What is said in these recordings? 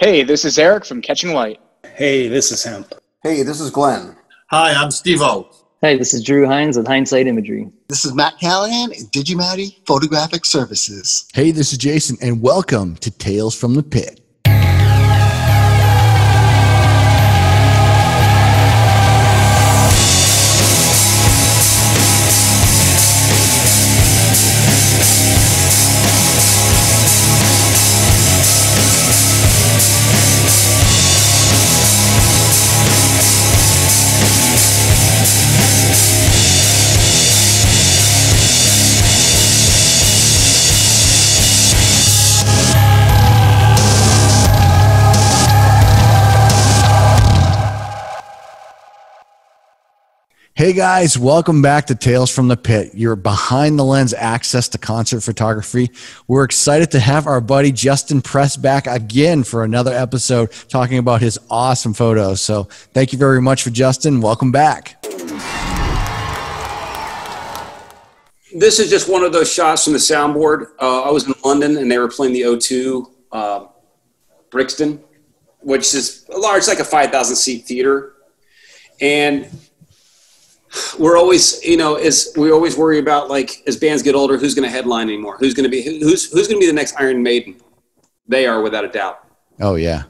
Hey, this is Eric from Catching Light. Hey, this is Hemp. Hey, this is Glenn. Hi, I'm Steve-O. Hey, this is Drew Hines with Hindsight Imagery. This is Matt Callahan at Digimatty Photographic Services. Hey, this is Jason, and welcome to Tales from the Pit. Hey guys, welcome back to Tales from the Pit, your behind the lens access to concert photography. We're excited to have our buddy Justin Press back again for another episode talking about his awesome photos. So thank you very much for Justin. Welcome back. This is just one of those shots from the soundboard. I was in London and they were playing the O2 Brixton, which is a large, like a 5,000 seat theater. And we're always, we always worry about, like, as bands get older, who's going to headline anymore? Who's going to be the next Iron Maiden? They are, without a doubt. Oh yeah.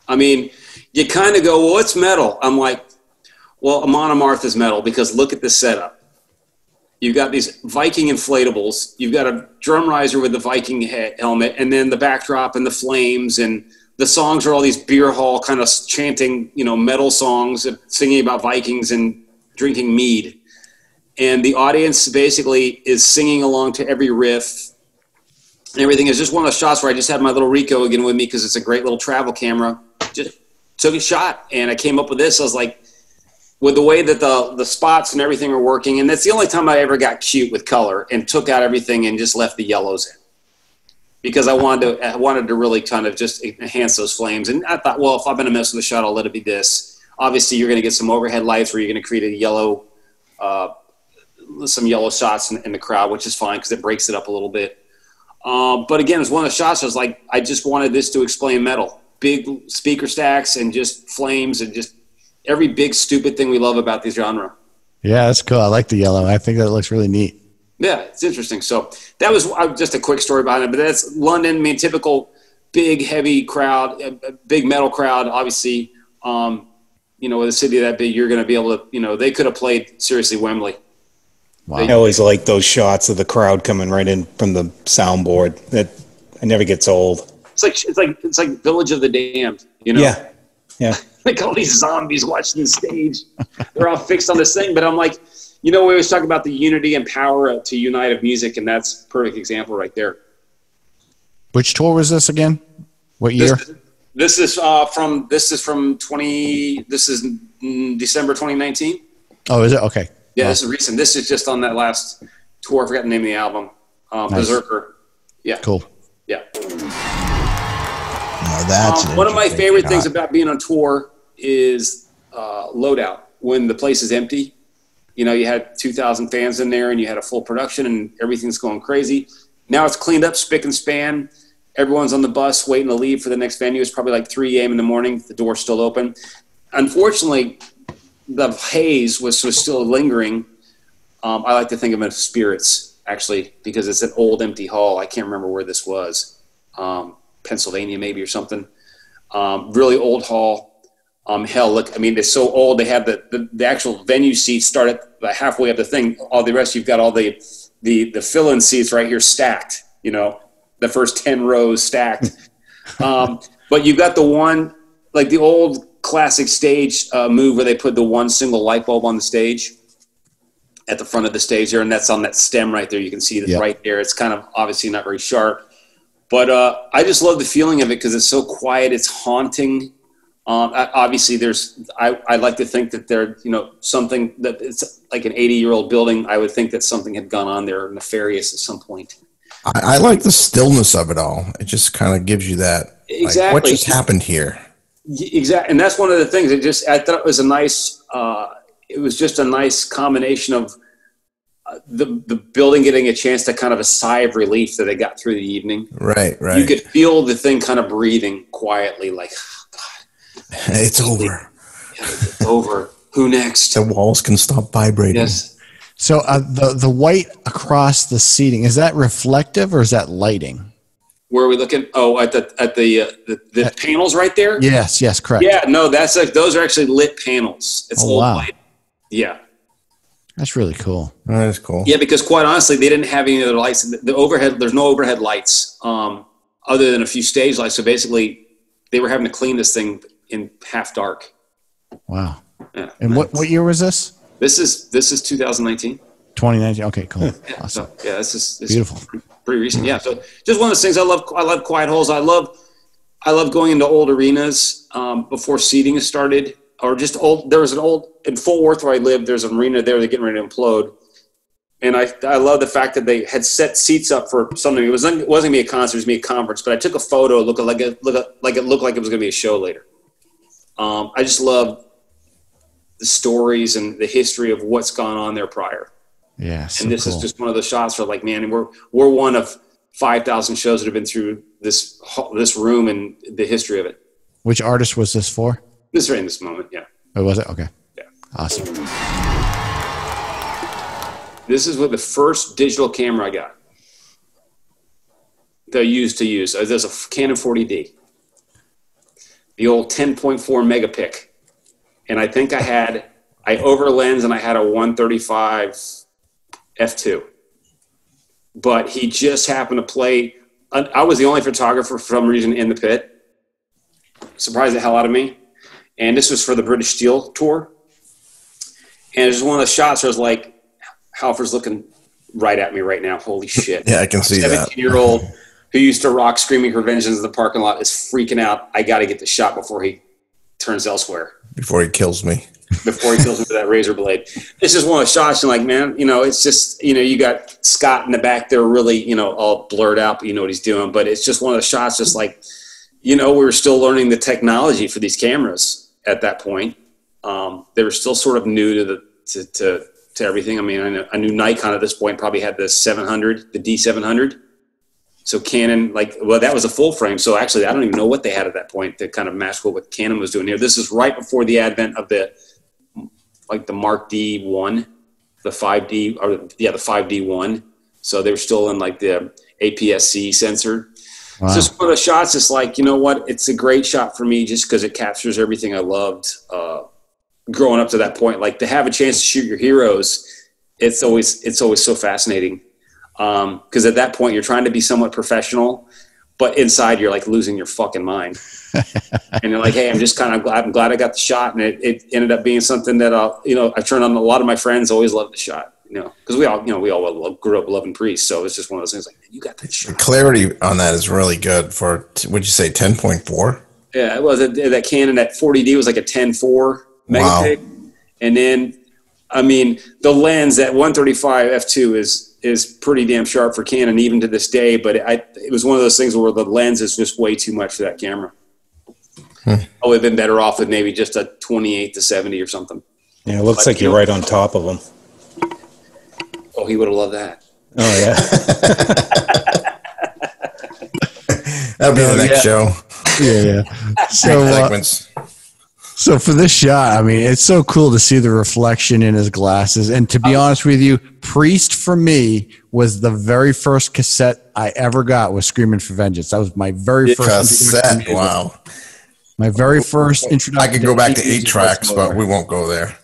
I mean, you kind of go, well, it's metal. I'm like, well, Amon Amarth is metal because look at this setup. You've got these Viking inflatables. You've got a drum riser with the Viking helmet, and then the backdrop and the flames, and the songs are all these beer hall kind of chanting, metal songs, singing about Vikings and drinking mead, and the audience basically is singing along to every riff and everything. Is just one of those shots where I just had my little Ricoh again with me because it's a great little travel camera. Just took a shot and I came up with this. I was like, with the way that the spots and everything are working, and that's the only time I ever got cute with color and took out everything and just left the yellows in, because I wanted to really kind of just enhance those flames. And I thought, well, if I'm going to mess with the shot, I'll let it be this. Obviously, you're going to get some overhead lights where you're going to create a yellow, some yellow shots in the crowd, which is fine because it breaks it up a little bit. But again, it's one of the shots I was like, I just wanted this to explain metal. Big speaker stacks and just flames and just every big stupid thing we love about this genre. Yeah, that's cool. I like the yellow. I think that looks really neat. Yeah, it's interesting. So that was just a quick story behind it. But that's London. I mean, typical big, heavy crowd, big metal crowd, obviously. With a city that big, you're going to be able to, they could have played seriously Wembley. Wow. I always like those shots of the crowd coming right in from the soundboard. That it never gets old. It's like Village of the Damned, Yeah. Like all these zombies watching the stage. They're all fixed on this thing. But I'm like, we always talk about the unity and power to unite of music, and that's a perfect example right there. Which tour was this again? What year? This is from December 2019. Oh, is it? Okay. Yeah, wow. This is recent. This is just on that last tour. I forgot the name of the album. Nice. Berserker. Yeah. Cool. Yeah. Now that's one of my favorite things about being on tour is loadout. When the place is empty, you had 2,000 fans in there and you had a full production and everything's going crazy. Now it's cleaned up, spick and span. Everyone's on the bus waiting to leave for the next venue. It's probably like 3 a.m. in the morning. The door's still open. Unfortunately, the haze was still lingering. I like to think of it as spirits, actually, because it's an old empty hall. I can't remember where this was. Pennsylvania maybe or something. Really old hall. Hell, look, I mean, they're so old. They have the actual venue seats start at halfway up the thing. All the rest, you've got all the fill-in seats right here stacked, the first 10 rows stacked. But you've got the one, like the old classic stage move where they put the one single light bulb on the stage at the front of the stage there, and that's on that stem right there. You can see that right there. It's kind of obviously not very sharp. But I just love the feeling of it because it's so quiet. It's haunting. Obviously, I like to think that there, something that it's like an 80-year-old building. I would think that something had gone on there nefarious at some point. I like the stillness of it all. It just kind of gives you that. Exactly. Like, what just happened here? Exactly. And that's one of the things. I thought it was a nice, it was just a nice combination of the building getting a chance to kind of a sigh of relief that they got through the evening. Right. You could feel the thing kind of breathing quietly, like, oh, God, It's over. It's over. Who next? The walls can stop vibrating. Yes. So the white across the seating, is that reflective or is that lighting? Where are we looking? Oh, at the panels right there. Yes, correct. Yeah, no, those are actually lit panels. It's Oh, wow. light. Yeah. That's really cool. That is cool. Yeah, because quite honestly, they didn't have any other lights. The overhead, there's no overhead lights other than a few stage lights. So basically, they were having to clean this thing in half dark. Wow. Yeah. And what year was this? This is 2019. 2019. Okay, cool. Yeah, Awesome. so, yeah, this is Beautiful. pretty recent. Yeah, so just one of those things. I love quiet holes. I love going into old arenas before seating has started, or just old. There was an old in Fort Worth where I lived. There's an arena there. They're getting ready to implode, and I love the fact that they had set seats up for something. It wasn't gonna be a concert. It was gonna be a conference. But I took a photo. It looked like it looked like it was gonna be a show later. I just love the stories and the history of what's gone on there prior. Yeah. So And this cool. is just one of the shots where, like, man, we're one of 5,000 shows that have been through this room and the history of it. Which artist was this for? This is right in this moment, yeah. Oh, was it? Okay. Yeah. Awesome. This is what the first digital camera I got. That I used to use. There's a Canon 40D. The old 10.4 megapic. And I think I over lens and I had a 135 f2. But he just happened to play. I was the only photographer for some reason in the pit. Surprised the hell out of me. And this was for the British Steel tour. And it was one of the shots where I was like, Halfer's looking right at me right now. Holy shit. Yeah, I can see that. 17-year-old who used to rock Screaming for Vengeance in the parking lot is freaking out. I got to get the shot before he turns elsewhere. Before he kills me. Before he kills me with that razor blade. This is one of the shots you're like, man, it's just, you got Scott in the back there really, all blurred out, but you know what he's doing. But it's just one of the shots just like, we were still learning the technology for these cameras at that point. They were still sort of new to everything. I mean, I knew Nikon at this point probably had the 700, the D700. So Canon, that was a full frame. So actually, I don't even know what they had at that point to kind of match what Canon was doing here. This is right before the advent of the Mark D1, the 5D, the 5D1. So they were still in the APS-C sensor. Wow. So it's one of the shots. It's like, you know what? It's a great shot for me just because it captures everything I loved growing up to that point. Like, to have a chance to shoot your heroes, it's always so fascinating. Because at that point you're trying to be somewhat professional, but inside you're like losing your fucking mind. And you're like, hey, I'm glad I got the shot. And it ended up being something that I turned on. A lot of my friends always loved the shot, because we all grew up loving Priest. So it's just one of those things like, you got that shot. The clarity on that is really good for, would you say 10.4? Yeah, it was that Canon, that 40D was like a 10.4 megapic. Wow. And then, I mean, the lens, that 135 f2 is pretty damn sharp for Canon even to this day, but it was one of those things where the lens is just way too much for that camera. I would have been better off with maybe just a 28 to 70 or something. Yeah, it looks like you're right on top of them. Oh, he would have loved that. Oh, yeah. That'll be the next show. Yeah. So, Segments. so for this shot, I mean, it's so cool to see the reflection in his glasses. And to be honest with you, Priest for me was the very first cassette I ever got was Screaming for Vengeance. That was my very first Cassette. Wow. My very first introduction. I could go back to 8 music tracks, whatsoever. but we won't go there.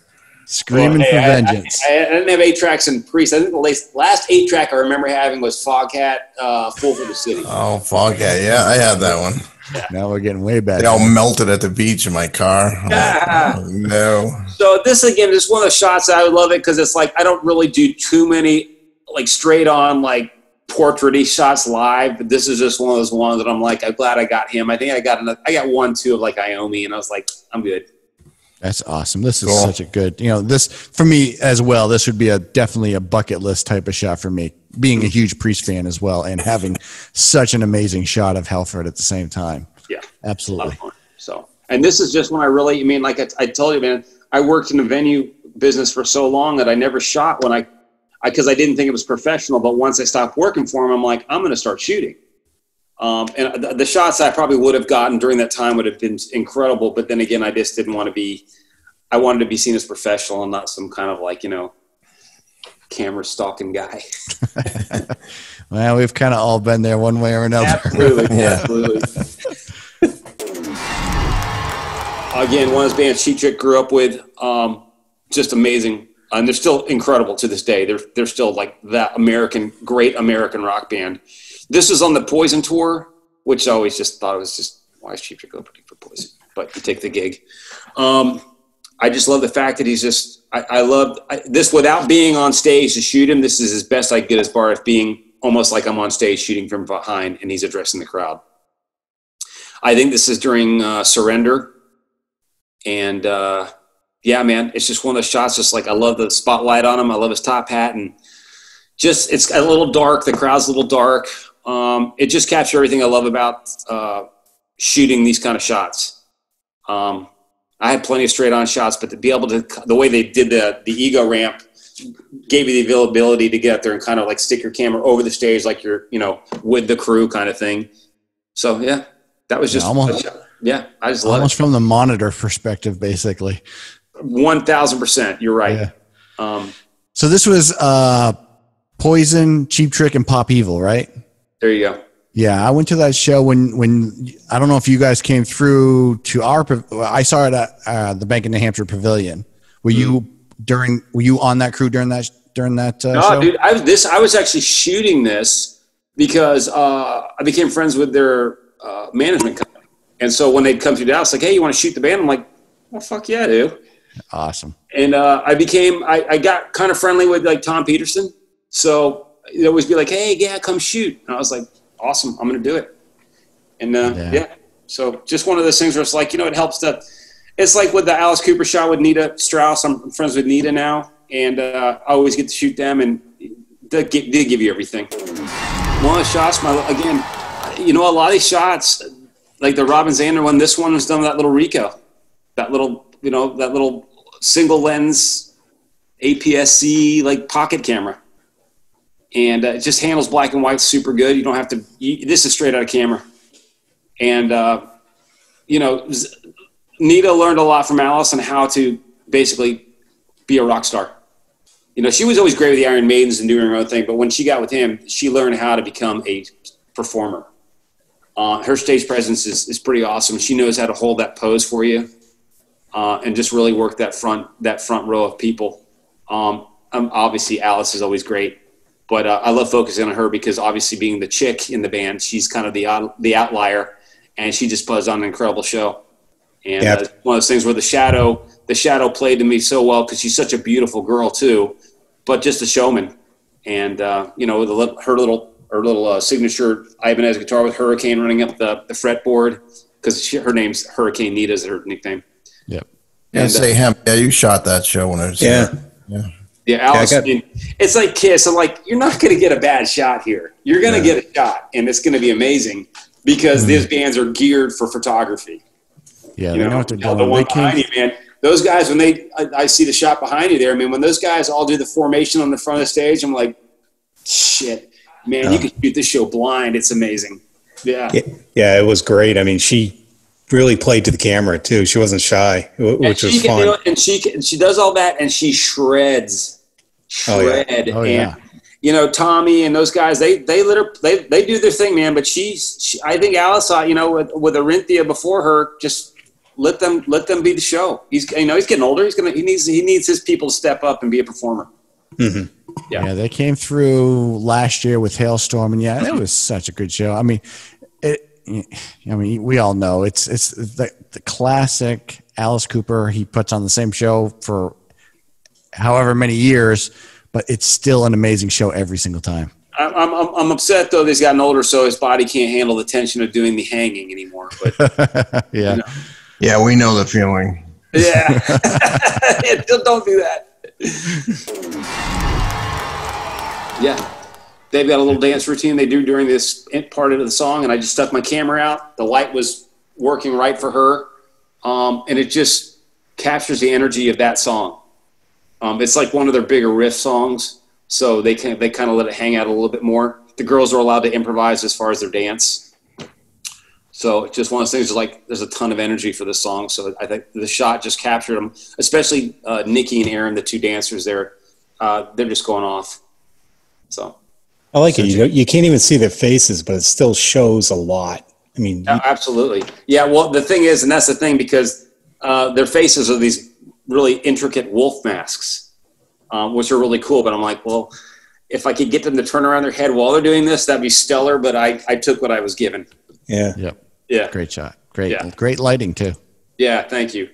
Screaming for Vengeance. I didn't have 8 tracks in Priest. I think the last 8 track I remember having was Foghat, Full for the City. Oh, Foghat. Yeah, I had that one. Now we're getting way back. They all melted at the beach in my car. Like, oh, no. So this, again, is one of the shots that I would love it because it's like I don't really do too many straight on portrait-y shots live, but this is just one of those ones that I'm like, I'm glad I got him. I think I got 1, 2 of Iommi, and I was like, I'm good. That's awesome. This is such a good, this for me as well. This would be definitely a bucket list type of shot for me, being a huge Priest fan as well, and having such an amazing shot of Halford at the same time. Yeah, absolutely. So, and this is just when I really, I told you, man, I worked in the venue business for so long that I never shot when I because I didn't think it was professional. But once I stopped working for him, I'm like, I'm going to start shooting. And the shots I probably would have gotten during that time would have been incredible. But then again, I just didn't want to be, I wanted to be seen as professional and not some kind of like, you know, camera stalking guy. Well, we've kind of all been there one way or another. Absolutely. Absolutely. Again, one of those bands Cheap Trick grew up with, just amazing. And they're still incredible to this day. They're still like that great American rock band. This is on the Poison tour, which I always just thought it was just, why is Cheap Trick opening for Poison? But you take the gig. I just love the fact that he's just, I love this without being on stage to shoot him. This is as best I get as far as being almost like I'm on stage shooting from behind and he's addressing the crowd. I think this is during Surrender. And yeah, man, it's just one of those shots. Just like, I love the spotlight on him. I love his top hat, and just, it's a little dark. The crowd's a little dark. It just captures everything I love about shooting these kind of shots. I had plenty of straight on shots, but to be able to, the way they did the ego ramp gave you the availability to get up there and kind of like stick your camera over the stage like you're, you know, with the crew kind of thing. So yeah, that was just almost, yeah, I just love almost it. From the monitor perspective, basically. 1000%. You're right. Yeah. So this was Poison, Cheap Trick, and Pop Evil, right? There you go. Yeah, I went to that show when I don't know if you guys came through to I saw it at the Bank of New Hampshire Pavilion. Were you on that crew during that no, show? Dude, I was actually shooting this because I became friends with their management company. And so when they'd come to Dallas, like, hey, you want to shoot the band? I'm like, well, fuck yeah, dude. Awesome. And I got kind of friendly with like Tom Peterson. So they'd always be like, hey, yeah, come shoot. And I was like, awesome, I'm going to do it. And yeah. So just one of those things where it's like, you know, it helps to, it's like with the Alice Cooper shot with Nita Strauss. I'm friends with Nita now. And I always get to shoot them, and they give you everything. One of the shots, again, you know, a lot of these shots, like the Robin Zander one, this one was done with that little Ricoh, that little, you know, that little single lens APS-C like pocket camera. And it just handles black and white super good. You don't have to, this is straight out of camera. And, you know, Nita learned a lot from Alice on how to basically be a rock star. You know, she was always great with the Iron Maidens and doing her own thing, but when she got with him, she learned how to become a performer. Her stage presence is pretty awesome. She knows how to hold that pose for you and just really work that front row of people. Obviously, Alice is always great. But I love focusing on her because obviously being the chick in the band, she's kind of the outlier, and she just puts on an incredible show. And one of those things where the shadow played to me so well because she's such a beautiful girl too, but just a showman. And you know, her little signature Ibanez guitar with Hurricane running up the fretboard because her name's Hurricane Nita is her nickname. Yep. And say him. Yeah, you shot that show when I was Yeah, Alice, it's like Kiss. I'm like, you're not going to get a bad shot here. You're going to get a shot, and it's going to be amazing because these bands are geared for photography. Yeah, they know what they're doing. The one behind you, man. Those guys, when I see the shot behind you there, I mean, when those guys all do the formation on the front of the stage, I'm like, shit, man, you can shoot this show blind. It's amazing. Yeah, it was great. I mean, she really played to the camera too. She wasn't shy, which was fun. And she does all that, and she shreds. And you know, Tommy and those guys, they do their thing, man. But I think Alice, you know, with Arinthia before her, just let them be the show. He's getting older. He needs his people to step up and be a performer. Mm-hmm. Yeah, they came through last year with Hailstorm, and it was such a good show. I mean, we all know it's the classic Alice Cooper. He puts on the same show for however many years, but it's still an amazing show every single time. I'm upset though that he's gotten older, so his body can't handle the tension of doing the hanging anymore. But yeah, you know. Yeah, we know the feeling. Yeah, don't do that. Yeah, they've got a little dance routine they do during this part of the song, and I just stuck my camera out. The light was working right for her, and it just captures the energy of that song. It's like one of their bigger riff songs, so they kind of let it hang out a little bit more. The girls are allowed to improvise as far as their dance. So it's just one of those things. Like there's a ton of energy for this song. So I think the shot just captured them, especially Nikki and Aaron, the two dancers there. They're just going off. So I like it. You can't even see their faces, but it still shows a lot. I mean, absolutely. Yeah. Well, the thing is, and that's the thing, because their faces are these really intricate wolf masks, which are really cool. But I'm like, well, if I could get them to turn around their head while they're doing this, that'd be stellar. But I took what I was given. Yeah. Yep. Yeah. Great shot. Great. Yeah. Great lighting too. Yeah. Thank you.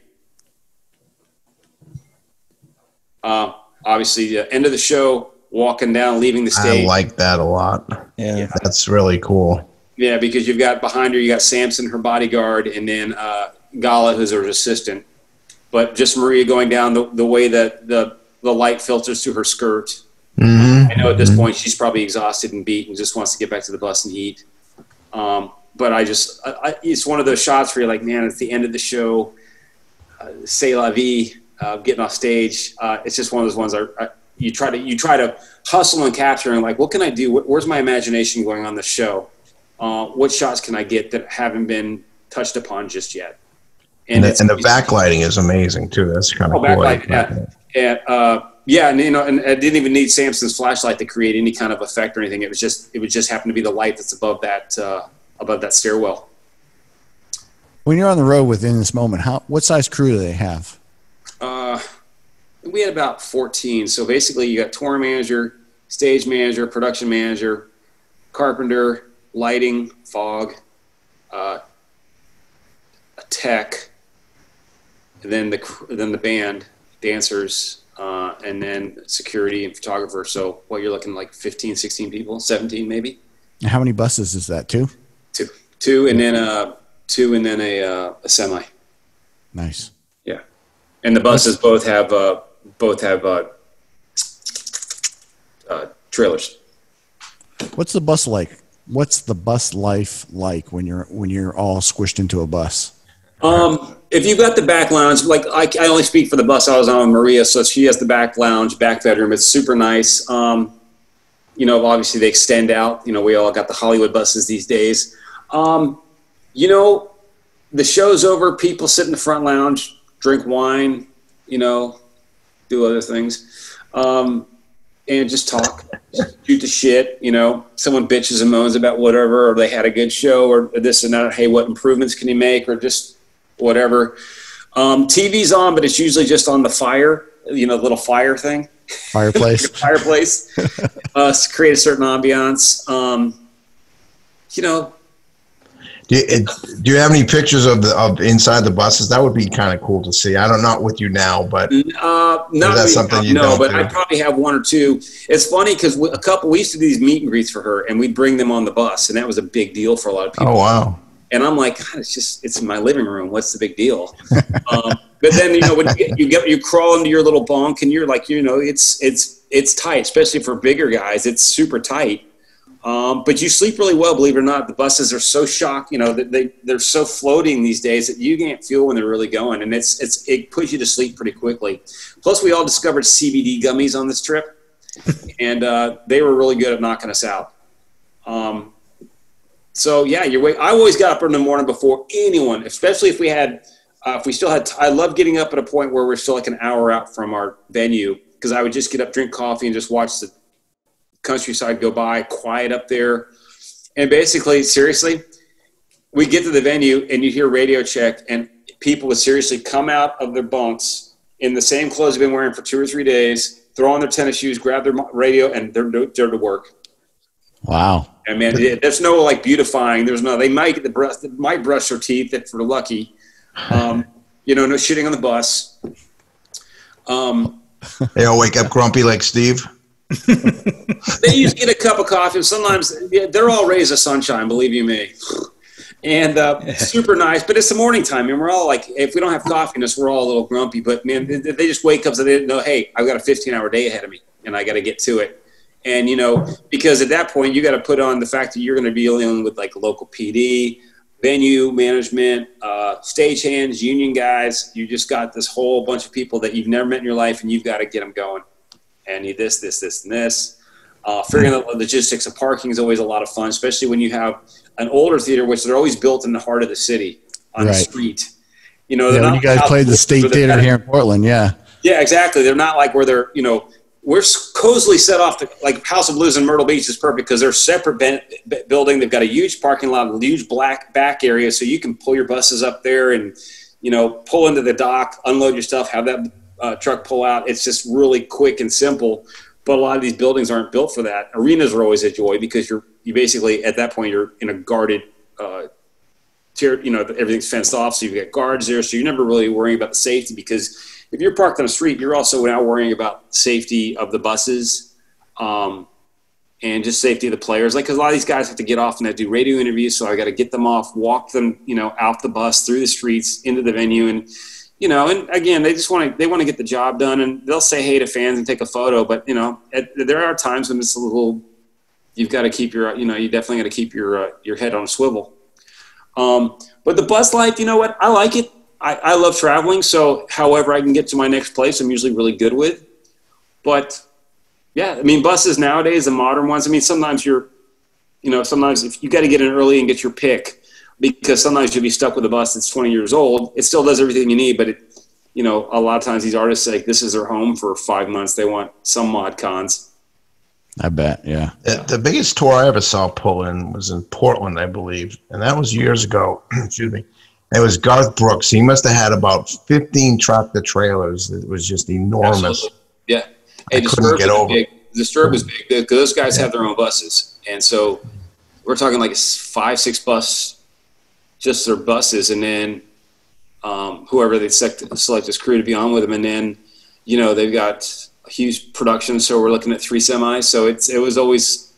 Obviously, the end of the show, walking down, leaving the stage. I like that a lot. Yeah. That's really cool. Yeah, because you've got behind her, you got Samson, her bodyguard, and then Gala, who's her assistant. But just Maria going down the way that the light filters through her skirt. Mm-hmm. I know at this point she's probably exhausted and beat and just wants to get back to the bus and eat. But it's one of those shots where you're like, man, it's the end of the show. C'est la vie, getting off stage. It's just one of those ones you try to hustle and capture and like, what can I do? Where's my imagination going on the show? What shots can I get that haven't been touched upon just yet? And the backlighting is amazing too. That's kind of cool. Backlight, yeah. And I didn't even need Samson's flashlight to create any kind of effect or anything. It would just happen to be the light that's above that stairwell. When you're on the road within this moment, what size crew do they have? We had about 14. So basically, you got tour manager, stage manager, production manager, carpenter, lighting, fog, a tech, and then the band, dancers, and then security and photographer. So you're looking like 15, 16 people, 17 maybe. How many buses is that? Two, and then a semi. Nice. Yeah, and the buses both have trailers. What's the bus like? What's the bus life like when you're all squished into a bus? If you've got the back lounge, like I only speak for the bus I was on with Maria, so she has the back lounge, back bedroom. It's super nice. Obviously they extend out. We all got the Hollywood buses these days. The show's over. People sit in the front lounge, drink wine, do other things, and just talk, shoot the shit. Someone bitches and moans about whatever, or they had a good show, or this and that. Hey, what improvements can you make, or just whatever. TV's on, but it's usually just on the fire, the little fire thing. Fireplace. Fireplace. Create a certain ambiance. Do you have any pictures of inside the buses? That would be kind of cool to see. I don't know with you now, but not that's something you know. don't But do? I probably have one or two. It's funny because we used to do these meet and greets for her, and we'd bring them on the bus, and that was a big deal for a lot of people. Oh wow! And I'm like, God, it's in my living room. What's the big deal? But then when you crawl into your little bunk, and you're like, it's tight, especially for bigger guys. It's super tight. But you sleep really well, believe it or not. The buses are so shocked, they're so floating these days that you can't feel when they're really going, and it puts you to sleep pretty quickly. Plus, we all discovered CBD gummies on this trip, and they were really good at knocking us out. So yeah, I always got up in the morning before anyone, especially if we still had. I love getting up at a point where we're still like an hour out from our venue, because I would just get up, drink coffee, and just watch the countryside go by, quiet up there. And basically, seriously, we get to the venue and you hear radio check, and people would seriously come out of their bunks in the same clothes they've been wearing for 2 or 3 days, throw on their tennis shoes, grab their radio, and they're to work. Wow. And man, there's no like beautifying. They might brush their teeth if we're lucky. No shitting on the bus. They all wake up grumpy like Steve. They used to get a cup of coffee. Sometimes they're all rays of sunshine, believe you me. And super nice, but it's the morning time, and we're all like, if we don't have coffee in us, we're all a little grumpy. But man, they just wake up so they didn't know, hey, I've got a 15-hour day ahead of me, and I got to get to it. And because at that point, you got to put on the fact that you're going to be dealing with like local PD, venue management, stagehands, union guys. You just got this whole bunch of people that you've never met in your life, and you've got to get them going. and I need this, and this. Figuring out the logistics of parking is always a lot of fun, especially when you have an older theater, which they're always built in the heart of the city on the street. You know, when you guys played the State Theater here in Portland, yeah, exactly. They're not like where they're, you know, we're cozily set off to, like House of Blues in Myrtle Beach is perfect because they're separate building. They've got a huge parking lot, a huge black back area, so you can pull your buses up there and, you know, pull into the dock, unload your stuff, have that truck pull out. It's just really quick and simple. But a lot of these buildings aren't built for that. Arenas are always a joy because you basically at that point you're in a guarded tier. You know, everything's fenced off, so you've got guards there, so you're never really worrying about the safety because if you're parked on the street, you're also now worrying about safety of the buses and just safety of the players. Like, because a lot of these guys have to get off and they do radio interviews, so I got to get them off, walk them, you know, out the bus, through the streets, into the venue, and you know, and again, they want to get the job done, and they'll say hey to fans and take a photo. But you know, there are times when it's a little, you've got to keep your, you know, you definitely got to keep your head on a swivel. But the bus life, you know what, I like it. I love traveling, so however I can get to my next place, I'm usually really good with. But yeah, I mean, buses nowadays, the modern ones. I mean, sometimes sometimes if you got to get in early and get your pick. Because sometimes you'll be stuck with a bus that's 20 years old. It still does everything you need, but it, you know, a lot of times these artists say this is their home for 5 months. They want some mod cons. I bet, yeah. The biggest tour I ever saw pull in was in Portland, I believe, and that was years ago. Excuse me. It was Garth Brooks. He must have had about 15 tractor trailers. It was just enormous. Absolutely. Yeah. Hey, I couldn't get over it. Disturbed was big because those guys have their own buses, and so we're talking like 5-6 bus. Just their buses, and then whoever they select as crew to be on with them, and then you know they've got a huge production, so we're looking at 3 semis. So it was always,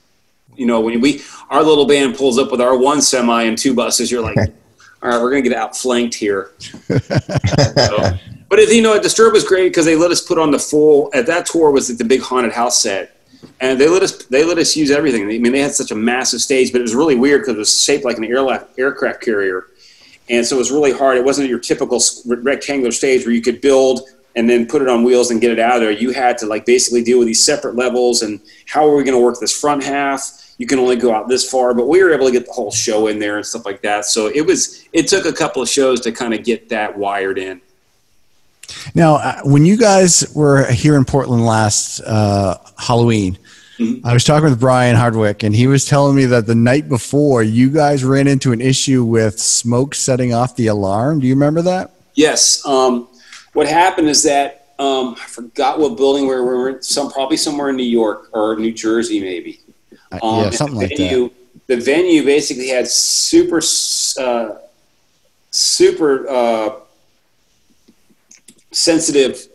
you know, when our little band pulls up with our 1 semi and 2 buses, you're like, all right, we're gonna get outflanked here. But you know, Disturbed was great because they let us put on the full. At that tour was the big haunted house set. And they let us use everything. I mean, they had such a massive stage, but it was really weird because it was shaped like an aircraft carrier. And so it was really hard. It wasn't your typical rectangular stage where you could build and then put it on wheels and get it out of there. You had to like basically deal with these separate levels and how are we going to work this front half? You can only go out this far, but we were able to get the whole show in there and stuff like that. So it took a couple of shows to kind of get that wired in. Now, when you guys were here in Portland last Halloween, I was talking with Brian Hardwick, and he was telling me that the night before, you guys ran into an issue with smoke setting off the alarm. Do you remember that? Yes. What happened is that I forgot what building we were in, probably somewhere in New York or New Jersey, maybe. Yeah, something like that. The venue basically had super sensitive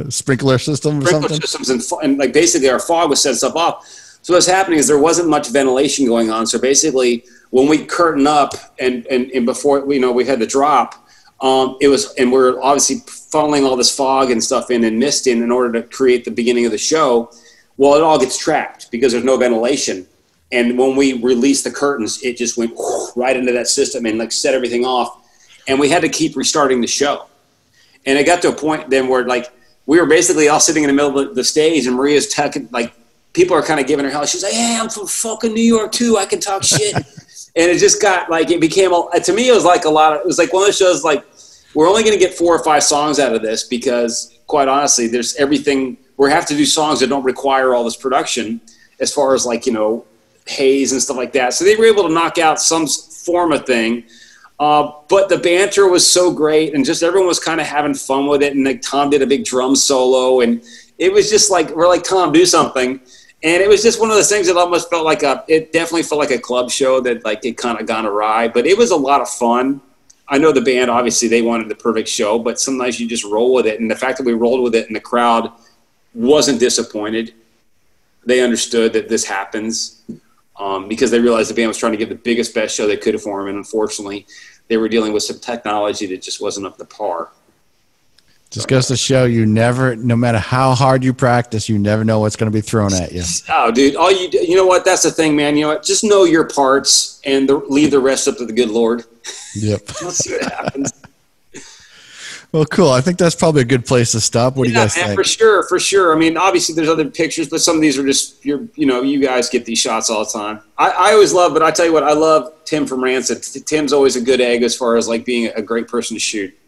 sprinkler system or something? Systems and like basically our fog was set stuff off. So what's happening is there wasn't much ventilation going on. So basically when we curtain up and before we had the drop, and we're obviously funneling all this fog and stuff and mist in order to create the beginning of the show. Well, it all gets trapped because there's no ventilation. And when we released the curtains, it just went right into that system and like set everything off. And we had to keep restarting the show. And it got to a point then where like we were basically all sitting in the middle of the stage and Maria's talking, like people are kind of giving her hell. She's like, hey, I'm from fucking New York too. I can talk shit. And it just got like, it became, to me, it was like it was like one of those shows like, we're only going to get 4 or 5 songs out of this because quite honestly, there's everything, we have to do songs that don't require all this production as far as like, haze and stuff like that. So they were able to knock out some form of thing. But the banter was so great and just everyone was kind of having fun with it. And like Tom did a big drum solo and it was just like, we're like, Tom, do something. And it was just one of those things that almost felt like it definitely felt like a club show that like it kind of gone awry, but it was a lot of fun. I know the band, obviously they wanted the perfect show, but sometimes you just roll with it. And the fact that we rolled with it and the crowd wasn't disappointed. They understood that this happens. Because they realized the band was trying to give the biggest, best show they could for them. And unfortunately, they were dealing with some technology that just wasn't up to par. Just goes to show you never, no matter how hard you practice, you never know what's going to be thrown at you. Oh, dude. You know what? That's the thing, man. You know what? Just know your parts and leave the rest up to the good Lord. Yep. Let's see what happens. Well, cool. I think that's probably a good place to stop. What do you guys think? For sure. I mean, obviously there's other pictures, but some of these are just, you guys get these shots all the time. I always love, but I tell you what, I love Tim from Rancid. Tim's always a good egg as far as like being a great person to shoot.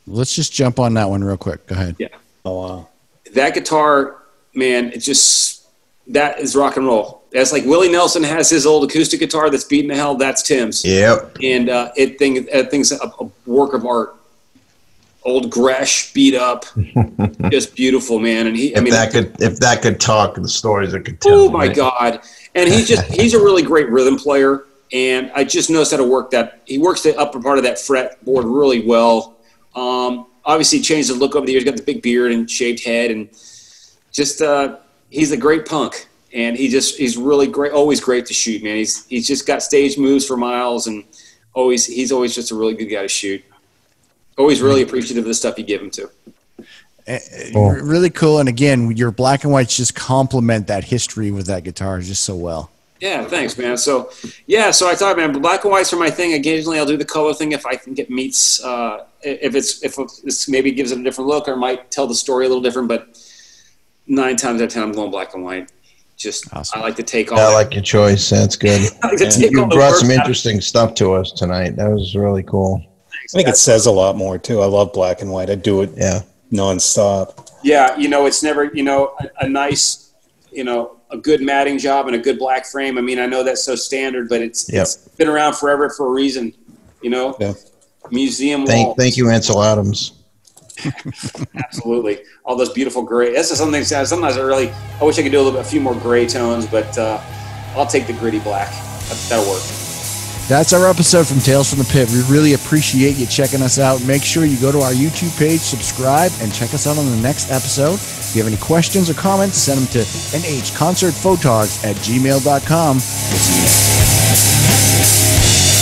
Let's just jump on that one real quick. Go ahead. Yeah. Oh, wow. That guitar, man, that is rock and roll. That's like Willie Nelson has his old acoustic guitar that's beating the hell. That's Tim's. Yep. And that thing's a work of art. Old Gresh beat up, just beautiful, man. And if that could talk, the stories it could tell. Oh my God! And he's a really great rhythm player. And I just noticed how to work that. He works the upper part of that fretboard really well. Obviously, changed the look over the years. Got the big beard and shaved head, and just he's a great punk. And he's really great. Always great to shoot, man. He's just got stage moves for miles, and he's always just a really good guy to shoot. Always really appreciative of the stuff you give him to. Really cool. And again, your black and whites just complement that history with that guitar just so well. Yeah, thanks, man. So I thought, man, black and whites are my thing. Occasionally, I'll do the color thing if I think it meets. If it's maybe gives it a different look or might tell the story a little different. But 9 times out of 10, I'm going black and white. Just awesome. I like to take all. I like your choice. That's good. You brought some interesting stuff to us tonight. That was really cool. I think it says a lot more too. I love black and white. I do it nonstop. Yeah, it's never, a nice, a good matting job and a good black frame. I mean, I know that's so standard, but it's been around forever for a reason, Yeah. Museum walls. Thank you, Ansel Adams. Absolutely. All those beautiful gray. That's something sometimes I wish I could do a few more gray tones, but I'll take the gritty black. That'll work. That's our episode from Tales from the Pit. We really appreciate you checking us out. Make sure you go to our YouTube page, subscribe, and check us out on the next episode. If you have any questions or comments, send them to nhconcertphotogs@gmail.com. We'll see you next time.